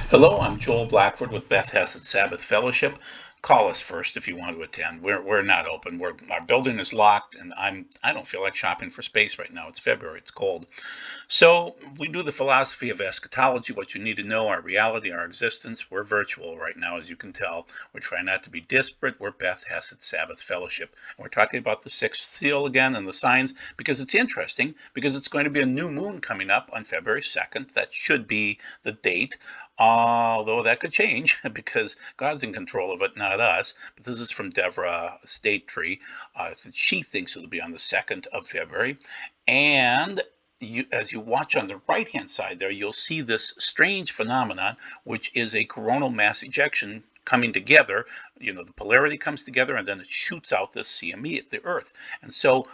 Hello, I'm Joel Blackford with Beth Hesed Sabbath Fellowship. Call us first if you want to attend. We're not open. Our building is locked, and I don't feel like shopping for space right now. It's February. It's cold. So we do the philosophy of eschatology, what you need to know, our reality, our existence. We're virtual right now, as you can tell. We're trying not to be disparate. We're Beth Hesed Sabbath Fellowship. And we're talking about the sixth seal again and the signs because it's interesting because it's going to be a new moon coming up on February 2nd. That should be the date. Although that could change because God's in control of it, not us. But this is from Deborah State Tree. She thinks it'll be on the 2nd of February. And as you watch on the right hand side there, you'll see this strange phenomenon, which is a coronal mass ejection coming together. The polarity comes together and then it shoots out this CME at the Earth. And so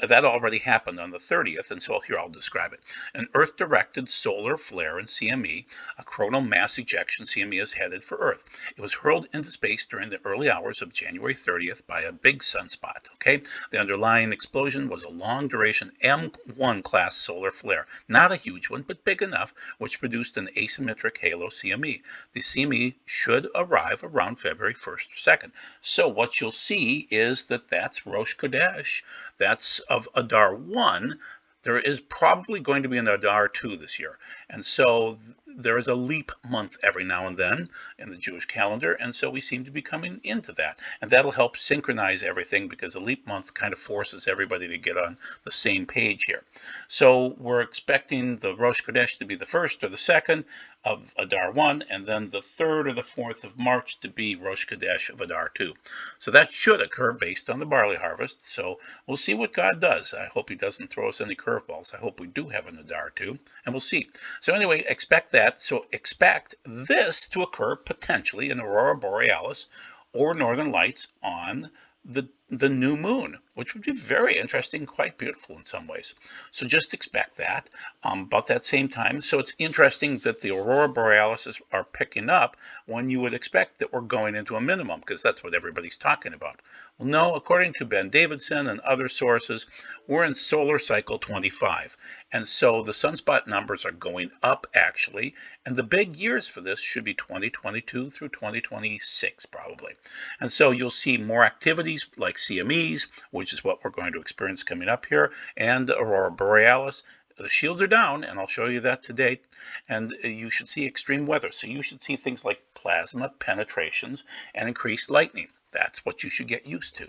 that already happened on the 30th. And so here I'll describe it. An Earth directed solar flare in CME, a coronal mass ejection. CME is headed for Earth. It was hurled into space during the early hours of January 30th by a big sunspot. Okay, the underlying explosion was a long duration M1 class solar flare, not a huge one, but big enough, which produced an asymmetric halo CME. The CME should arrive around February 1st or 2nd. So what you'll see is that's Rosh Chodesh. That's of Adar 1. There is probably going to be an Adar 2 this year. And so there is a leap month every now and then in the Jewish calendar, and so we seem to be coming into that. And that'll help synchronize everything because a leap month kind of forces everybody to get on the same page here. So we're expecting the Rosh Chodesh to be the 1st or the 2nd of Adar 1, and then the 3rd or the 4th of March to be Rosh Chodesh of Adar 2. So that should occur based on the barley harvest. So we'll see what God does. I hope he doesn't throw us any curveballs. I hope we do have an Adar 2, and we'll see. So anyway, expect that. So expect this to occur potentially in aurora borealis or northern lights on the new moon, which would be very interesting, quite beautiful in some ways. So just expect that about that same time. So it's interesting that the aurora borealis are picking up when you would expect that we're going into a minimum, because that's what everybody's talking about. Well, no, according to Ben Davidson and other sources, we're in solar cycle 25. And so the sunspot numbers are going up, actually. And the big years for this should be 2022 through 2026, probably. And so you'll see more activities like CMEs, which is what we're going to experience coming up here, and aurora borealis. The shields are down, and I'll show you that today. And you should see extreme weather. So you should see things like plasma penetrations and increased lightning. That's what you should get used to.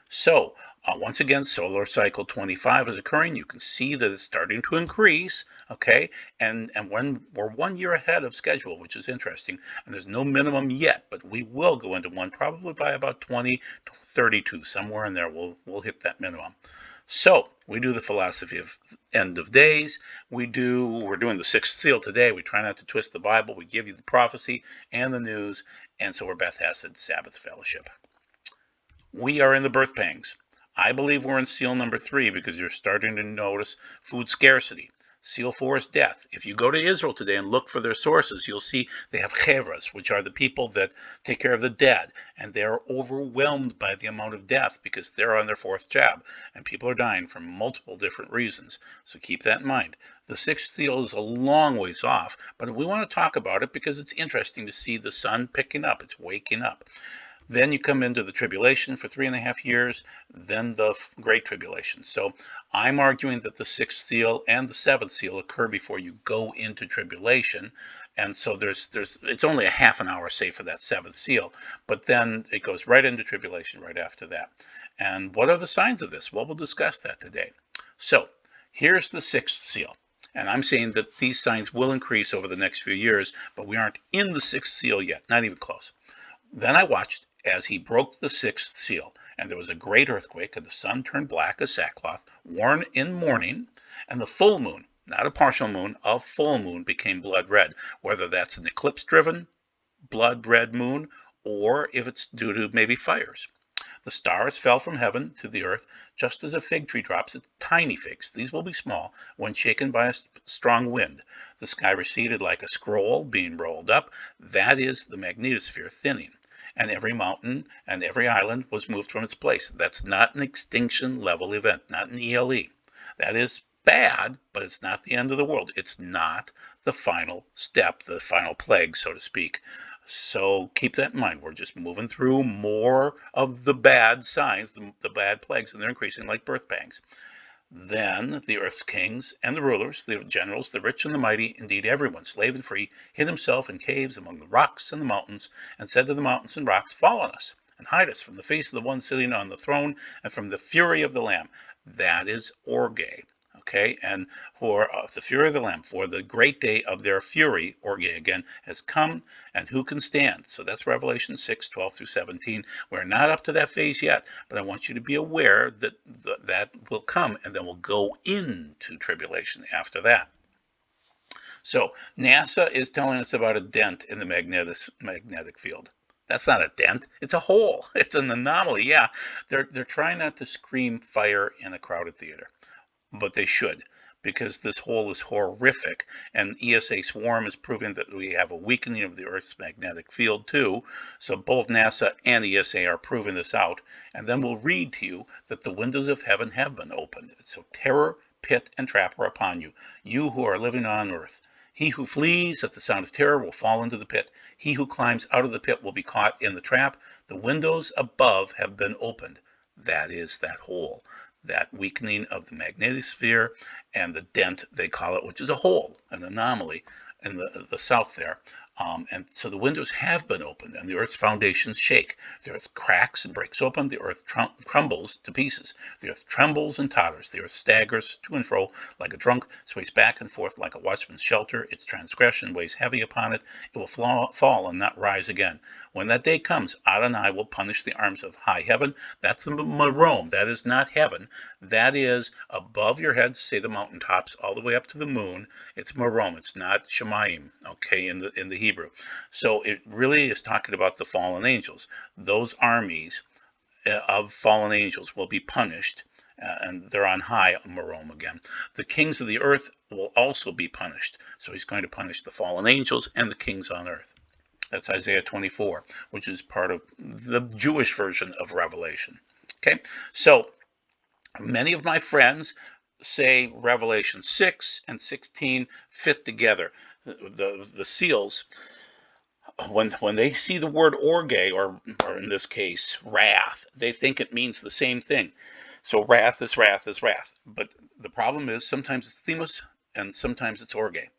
So once again, solar cycle 25 is occurring. You can see that it's starting to increase, okay? And when we're 1 year ahead of schedule, which is interesting, and there's no minimum yet, but we will go into one probably by about 2032, somewhere in there. We'll hit that minimum. So we do the philosophy of end of days. We're doing the sixth seal today. We try not to twist the Bible. We give you the prophecy and the news. And so we're Beth Hesed Sabbath Fellowship. We are in the birth pangs. I believe we're in seal number 3 because you're starting to notice food scarcity. Seal 4 is death. If you go to Israel today and look for their sources, you'll see they have chevras, which are the people that take care of the dead, and they're overwhelmed by the amount of death because they're on their 4th job, and people are dying for multiple different reasons. So keep that in mind. The 6th seal is a long ways off, but we want to talk about it because it's interesting to see the sun picking up. It's waking up. Then you come into the tribulation for 3.5 years, then the Great Tribulation. So I'm arguing that the 6th seal and the 7th seal occur before you go into tribulation. And so it's only a half an hour, say, for that 7th seal, but then it goes right into tribulation right after that. And what are the signs of this? Well, we'll discuss that today. So here's the 6th seal. And I'm saying that these signs will increase over the next few years, but we aren't in the 6th seal yet, not even close. Then I watched as he broke the 6th seal, and there was a great earthquake, and the sun turned black as sackcloth, worn in mourning, and the full moon, not a partial moon, a full moon became blood red, whether that's an eclipse-driven blood red moon or if it's due to maybe fires. The stars fell from heaven to the earth, just as a fig tree drops its tiny figs. These will be small when shaken by a strong wind. The sky receded like a scroll being rolled up. That is the magnetosphere thinning. And every mountain and every island was moved from its place. That's not an extinction level event, not an ELE. That is bad, but it's not the end of the world. It's not the final step, the final plague, so to speak. So keep that in mind. We're just moving through more of the bad signs, the bad plagues, and they're increasing like birth pangs. Then the earth's kings and the rulers, the generals, the rich and the mighty, indeed everyone, slave and free, hid himself in caves among the rocks and the mountains, and said to the mountains and rocks, fall on us, and hide us from the face of the one sitting on the throne, and from the fury of the Lamb. That is Orge. Okay, and for the fury of the Lamb, for the great day of their fury, Orge again, has come, and who can stand? So that's Revelation 6:12 through 17. We're not up to that phase yet, but I want you to be aware that that will come, and then we'll go into tribulation after that. So NASA is telling us about a dent in the magnetic field. That's not a dent. It's a hole. It's an anomaly. Yeah, they're trying not to scream fire in a crowded theater, but they should, because this hole is horrific, and ESA Swarm is proving that we have a weakening of the Earth's magnetic field too. So both NASA and ESA are proving this out, and then we'll read to you that the windows of heaven have been opened. So terror, pit, and trap are upon you, you who are living on Earth. He who flees at the sound of terror will fall into the pit. He who climbs out of the pit will be caught in the trap. The windows above have been opened. That is that hole, that weakening of the magnetosphere, and the dent, they call it, which is a hole, an anomaly in the south there. And so the windows have been opened, and the earth's foundations shake. The earth cracks and breaks open. The earth crumbles to pieces. The earth trembles and totters. The earth staggers to and fro like a drunk, sways back and forth like a watchman's shelter. Its transgression weighs heavy upon it. It will fall and not rise again. When that day comes, Adonai will punish the arms of high heaven. That's the Marome. That is not heaven. That is above your heads, say the mountaintops, all the way up to the moon. It's Marome. It's not Shemaim, okay, in the Hebrew. So it really is talking about the fallen angels. Those armies of fallen angels will be punished, and they're on high, Marome again. The kings of the earth will also be punished. So he's going to punish the fallen angels and the kings on earth. That's Isaiah 24, which is part of the Jewish version of Revelation. Okay, so many of my friends say Revelation 6 and 16 fit together. The seals, when they see the word orge, or in this case, wrath, they think it means the same thing. So wrath is wrath is wrath. But the problem is sometimes it's themos and sometimes it's orge.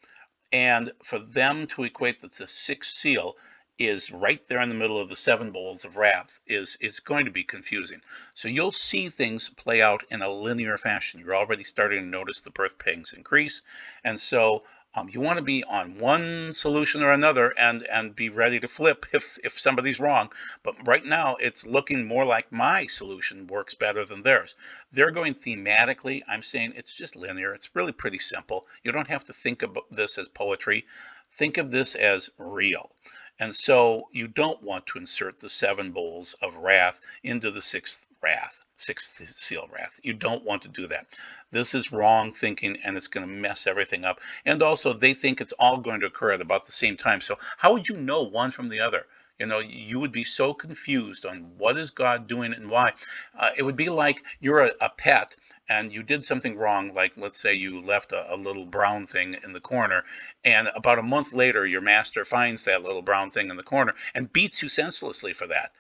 And for them to equate that the sixth seal is right there in the middle of the seven bowls of wrath is going to be confusing. So you'll see things play out in a linear fashion. You're already starting to notice the birth pangs increase. And so you want to be on one solution or another and be ready to flip if somebody's wrong. But right now, it's looking more like my solution works better than theirs. They're going thematically. I'm saying it's just linear. It's really pretty simple. You don't have to think about this as poetry. Think of this as real. And so you don't want to insert the seven bowls of wrath into the sixth seal wrath. You don't want to do that. This is wrong thinking, and it's going to mess everything up. And also, they think it's all going to occur at about the same time. So how would you know one from the other? You know, you would be so confused on what is God doing and why. It would be like you're a pet and you did something wrong, like let's say you left a little brown thing in the corner, and about a month later your master finds that little brown thing in the corner and beats you senselessly for that.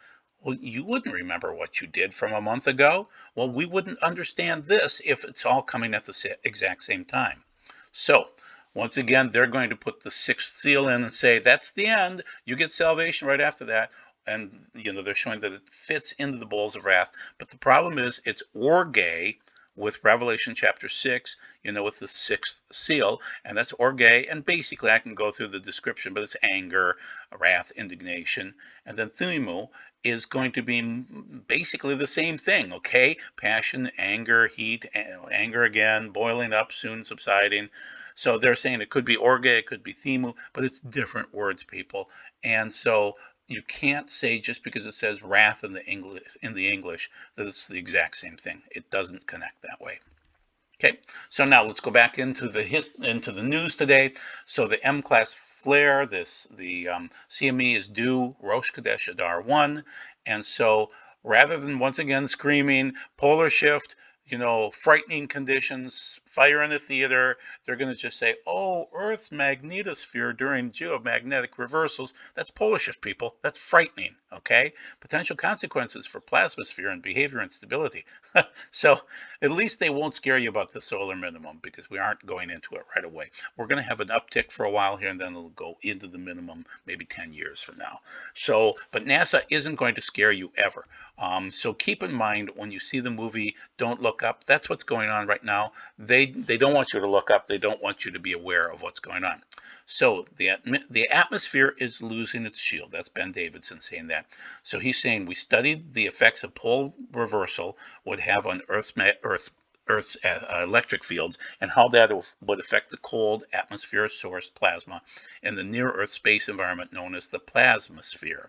Well, you wouldn't remember what you did from a month ago. Well, we wouldn't understand this if it's all coming at the exact same time. So once again, they're going to put the sixth seal in and say, that's the end. You get salvation right after that. And, you know, they're showing that it fits into the bowls of wrath. But the problem is it's orge with Revelation chapter 6, you know, with the sixth seal. And that's orge. And basically, I can go through the description, but it's anger, wrath, indignation. And then thumu is going to be basically the same thing, okay? Passion, anger, heat, anger again, boiling up, soon subsiding. So they're saying it could be orge, it could be thimu, but it's different words, people. And so you can't say just because it says wrath in the English that it's the exact same thing. It doesn't connect that way. Okay, so now let's go back into the news today. So the M-class flare, the CME is due Rosh Chodesh Adar 1, and so rather than once again screaming polar shift, frightening conditions, fire in the theater. They're going to just say, oh, Earth's magnetosphere during geomagnetic reversals. That's Polishish, people. That's frightening, okay? Potential consequences for plasmasphere and behavior instability. So at least they won't scare you about the solar minimum, because we aren't going into it right away. We're going to have an uptick for a while here, and then it'll go into the minimum maybe 10 years from now. So, but NASA isn't going to scare you ever. So keep in mind, when you see the movie Don't Look Up, that's what's going on right now. They don't want you to look up. They don't want you to be aware of what's going on. So the atmosphere is losing its shield. That's Ben Davidson saying that. So he's saying we studied the effects a pole reversal would have on Earth's electric fields, and how that would affect the cold atmosphere-sourced plasma in the near-Earth space environment known as the plasmasphere.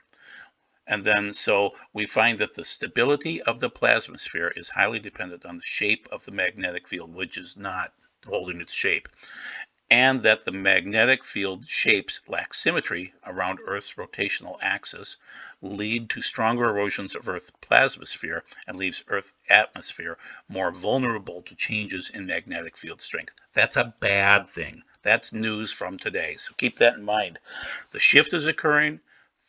And then, so we find that the stability of the plasmasphere is highly dependent on the shape of the magnetic field, which is not holding its shape, and that the magnetic field shapes lack symmetry around Earth's rotational axis, lead to stronger erosions of Earth's plasmasphere, and leaves Earth's atmosphere more vulnerable to changes in magnetic field strength. That's a bad thing. That's news from today. So keep that in mind. The shift is occurring.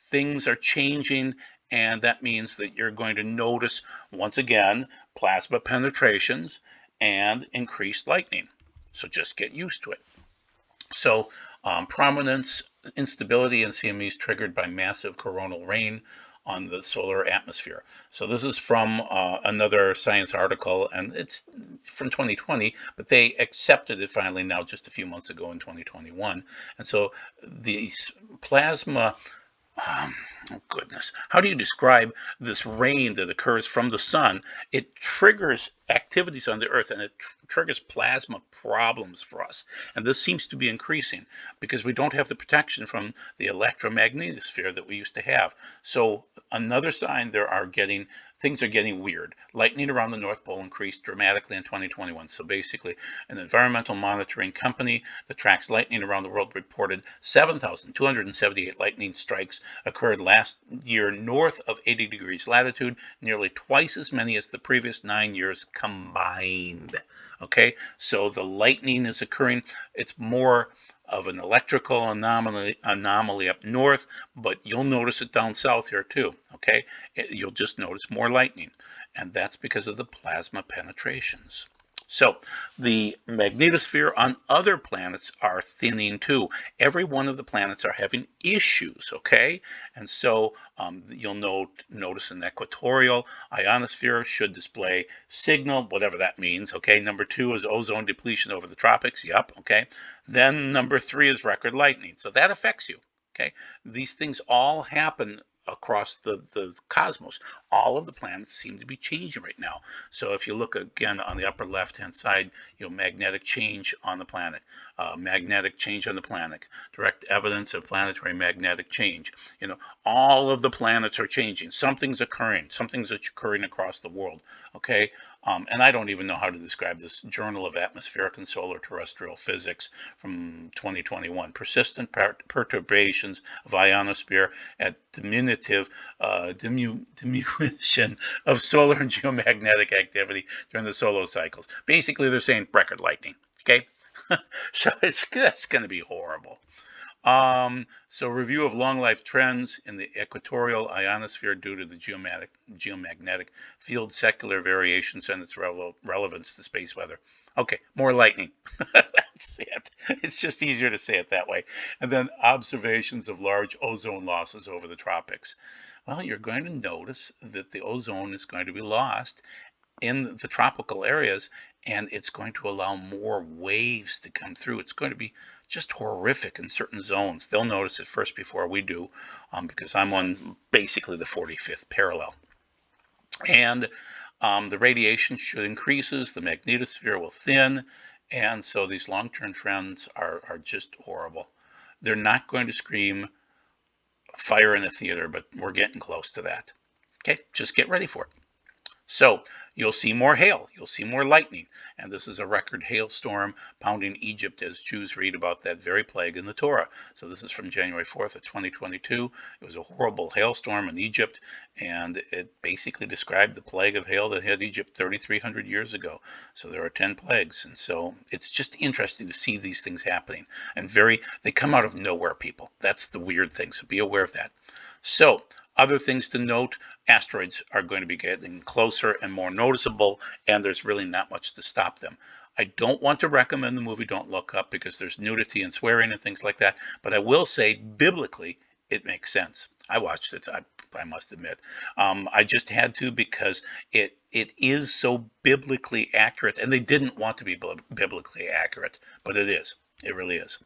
Things are changing, and that means that you're going to notice, once again, plasma penetrations and increased lightning. So just get used to it. So prominence instability in CME is triggered by massive coronal rain on the solar atmosphere. So this is from another science article, and it's from 2020, but they accepted it finally now just a few months ago in 2021. And so these plasma oh goodness, how do you describe this rain that occurs from the sun? It triggers activities on the Earth, and it triggers plasma problems for us. And this seems to be increasing because we don't have the protection from the electromagnetosphere that we used to have. So another sign things are getting weird. Lightning around the North Pole increased dramatically in 2021. So basically, an environmental monitoring company that tracks lightning around the world reported 7,278 lightning strikes occurred last year north of 80 degrees latitude, nearly twice as many as the previous 9 years combined. Okay, so the lightning is occurring. It's more of an electrical anomaly up north, but you'll notice it down south here too. Okay, you'll just notice more lightning, and that's because of the plasma penetrations. So the magnetosphere on other planets are thinning too. Every one of the planets are having issues, okay? And so you'll notice an equatorial ionosphere should display signal, whatever that means, okay? Number 2 is ozone depletion over the tropics, yep, okay? Then number 3 is record lightning. So that affects you, okay? These things all happen across the cosmos. All of the planets seem to be changing right now. So if you look again on the upper left-hand side, magnetic change on the planet, direct evidence of planetary magnetic change. All of the planets are changing. Something's occurring across the world. Okay, and I don't even know how to describe this. Journal of Atmospheric and Solar Terrestrial Physics from 2021. Persistent perturbations of ionosphere at diminution of solar and geomagnetic activity during the solar cycles. Basically, they're saying record lightning. Okay, so that's going to be horrible. So review of long life trends in the equatorial ionosphere due to the geomagnetic field secular variations and its relevance to space weather. Okay, more lightning. That's it. It's just easier to say it that way. And then observations of large ozone losses over the tropics. Well, you're going to notice that the ozone is going to be lost in the tropical areas, and it's going to allow more waves to come through. It's going to be just horrific in certain zones. They'll notice it first before we do, because I'm on basically the 45th parallel. And the radiation should increases, the magnetosphere will thin, and so these long-term trends are just horrible. They're not going to scream fire in a theater, but we're getting close to that. Okay, just get ready for it. So You'll see more hail. You'll see more lightning. And this is a record hailstorm pounding Egypt as Jews read about that very plague in the Torah. So this is from January 4th of 2022. It was a horrible hailstorm in Egypt, and it basically described the plague of hail that hit Egypt 3,300 years ago. So there are 10 plagues. And so it's just interesting to see these things happening. And they come out of nowhere, people. That's the weird thing. So be aware of that. So other things to note, asteroids are going to be getting closer and more noticeable, and there's really not much to stop them. I don't want to recommend the movie Don't Look Up because there's nudity and swearing and things like that, but I will say biblically it makes sense. I watched it, I must admit. I just had to because it is so biblically accurate, and they didn't want to be biblically accurate, but it is. It really is.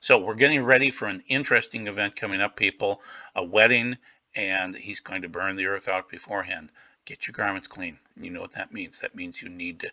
So we're getting ready for an interesting event coming up, people, a wedding, and he's going to burn the earth out beforehand. Get your garments clean. You know what that means. That means you need to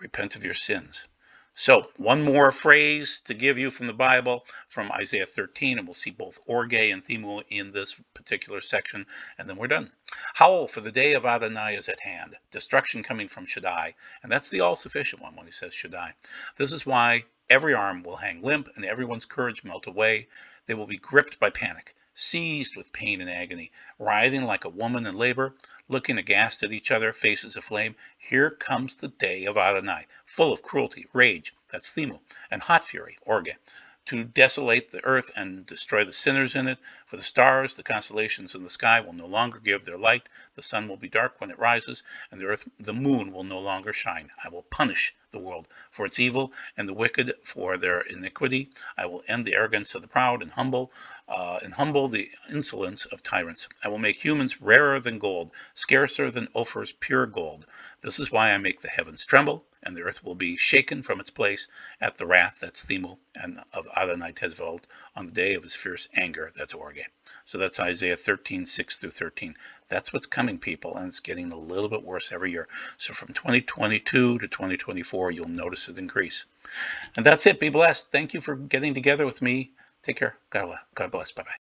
repent of your sins. So one more phrase to give you from the Bible, from Isaiah 13, and we'll see both orge and themo in this particular section, and then we're done. Howl, for the day of Adonai is at hand, destruction coming from Shaddai, and that's the all-sufficient one when he says Shaddai. This is why every arm will hang limp and everyone's courage melt away. They will be gripped by panic, seized with pain and agony, writhing like a woman in labor, looking aghast at each other, faces aflame. Here comes the day of Adonai, full of cruelty, rage, that's themo, and hot fury, orge, to desolate the earth and destroy the sinners in it. For the stars, the constellations in the sky will no longer give their light. The sun will be dark when it rises, and the moon will no longer shine. I will punish the world for its evil and the wicked for their iniquity. I will end the arrogance of the proud and humble the insolence of tyrants. I will make humans rarer than gold, scarcer than Ophir's pure gold. This is why I make the heavens tremble, and the earth will be shaken from its place at the wrath, that's themo, and of Adonai Tezveld, on the day of his fierce anger, that's orge. So that's Isaiah 13, 6 through 13. That's what's coming, people, and it's getting a little bit worse every year. So from 2022 to 2024, you'll notice it increase. And that's it. Be blessed. Thank you for getting together with me. Take care. God bless. Bye-bye.